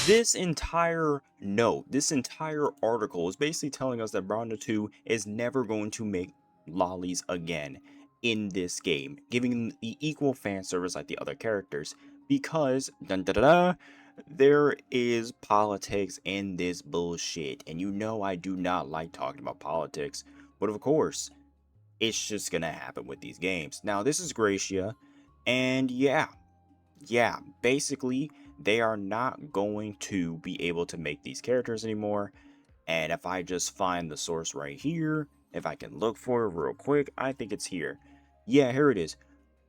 This entire note, this entire article is basically telling us that Brando 2 is never going to make lollies again in this game, giving them the equal fan service like the other characters, because dun, da, da, da, there is politics in this bullshit. And you know I do not like talking about politics, but of course, it's just gonna happen with these games. Now, this is Gracia, and yeah, basically, they are not going to be able to make these characters anymore. And if I just find the source right here, if I can look for it real quick, I think it's here. Yeah, here it is.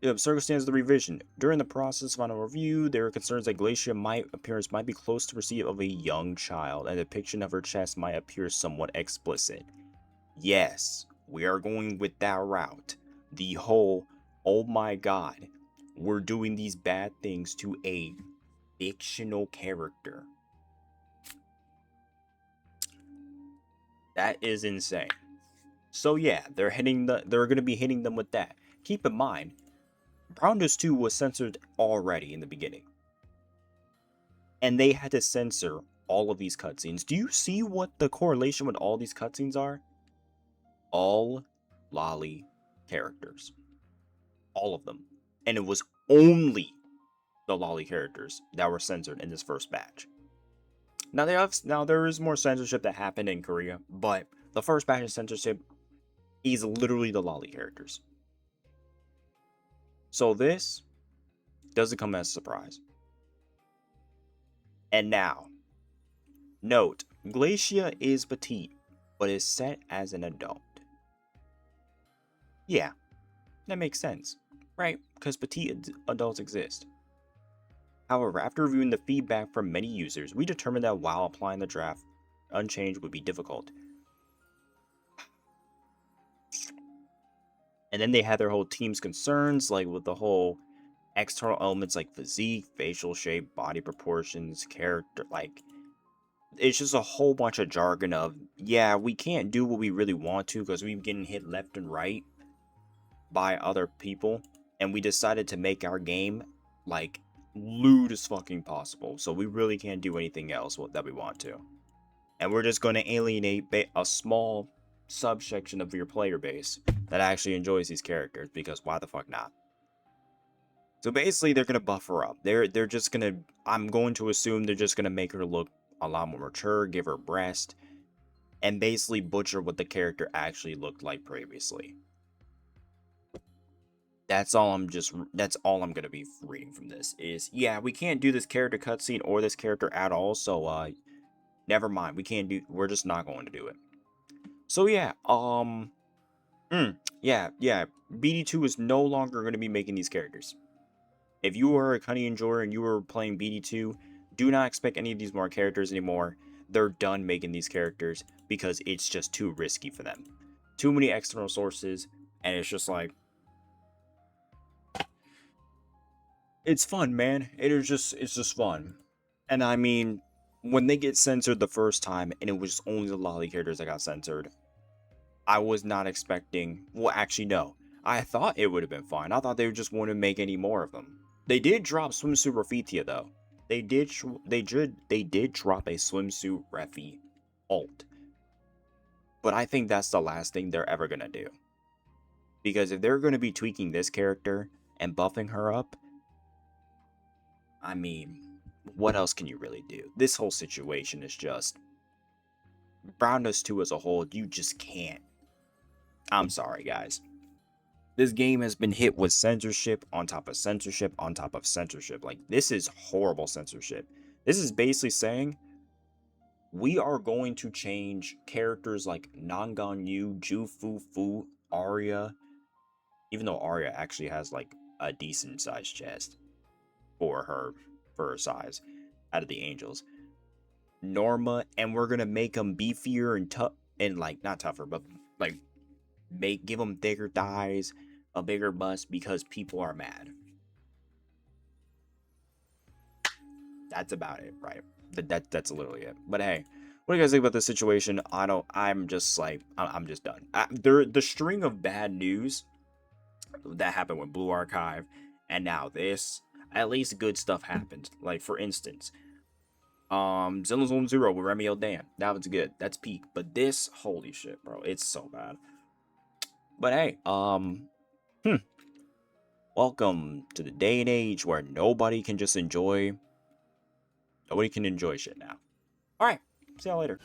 Circumstance of the revision. During the process of final review, there are concerns that Glacia appearance might be close to receipt of a young child, and the depiction of her chest might appear somewhat explicit. Yes, we are going with that route. The whole, oh my god, we're doing these bad things to a fictional character. That is insane. So yeah, they're going to be hitting them with that. Keep in mind, Browndos 2 was censored already in the beginning. And they had to censor all of these cutscenes. Do you see what the correlation with all these cutscenes are? All lolly characters. All of them. And it was only the lolly characters that were censored in this first batch. Now there is more censorship that happened in Korea, but the first batch of censorship is literally the lolly characters. So this doesn't come as a surprise. And now, note, Glacia is petite, but is set as an adult. Yeah, that makes sense, right? Because petite adults exist. However, after reviewing the feedback from many users, we determined that while applying the draft unchanged would be difficult. And then they had their whole team's concerns, like with the whole external elements like physique, facial shape, body proportions, character, like it's just a whole bunch of jargon of, yeah, we can't do what we really want to because we've getting hit left and right by other people, and we decided to make our game like lewd as fucking possible, so we really can't do anything else that we want to. And we're just going to alienate a small subsection of your player base that actually enjoys these characters, because why the fuck not? So basically, they're gonna buff her up. They're just gonna. I'm going to assume they're just gonna make her look a lot more mature, give her breast, and basically butcher what the character actually looked like previously. That's all I'm gonna be reading from this. Is yeah, we can't do this character cutscene or this character at all. So never mind. We're just not going to do it. So yeah, yeah. BD2 is no longer going to be making these characters. If you are a Cunny enjoyer and you are playing BD2, do not expect any of these more characters anymore. They're done making these characters because it's just too risky for them. Too many external sources, and it's just like, it's fun, man. It's just fun. And I mean, when they get censored the first time and it was only the lolly characters that got censored, I was not expecting, well actually no. I thought it would have been fine. I thought they would just want to make any more of them. They did drop swimsuit Raffitia though. They did drop a swimsuit Reffy alt. But I think that's the last thing they're ever gonna do. Because if they're gonna be tweaking this character and buffing her up, I mean, what else can you really do? This whole situation is just Brownless 2 as a whole, you just can't. I'm sorry, guys. This game has been hit with censorship on top of censorship on top of censorship. Like, this is horrible censorship. This is basically saying we are going to change characters like Nangan Yu, Ju Fu Fu, Arya, even though Arya actually has like a decent sized chest for her size out of the angels. Norma, and we're gonna make them beefier and tough, and like not tougher, but like give them bigger thighs, a bigger bust because people are mad. That's about it, right? That's literally it. But hey, what do you guys think about this situation? I'm just like, I'm just done. The string of bad news that happened with Blue Archive, and now this. At least good stuff happened. Like for instance, Zilla Zone Zero with Remy Dan. That was good. That's peak. But this, holy shit, bro, it's so bad. But hey, welcome to the day and age where nobody can enjoy shit now. All right, see y'all later.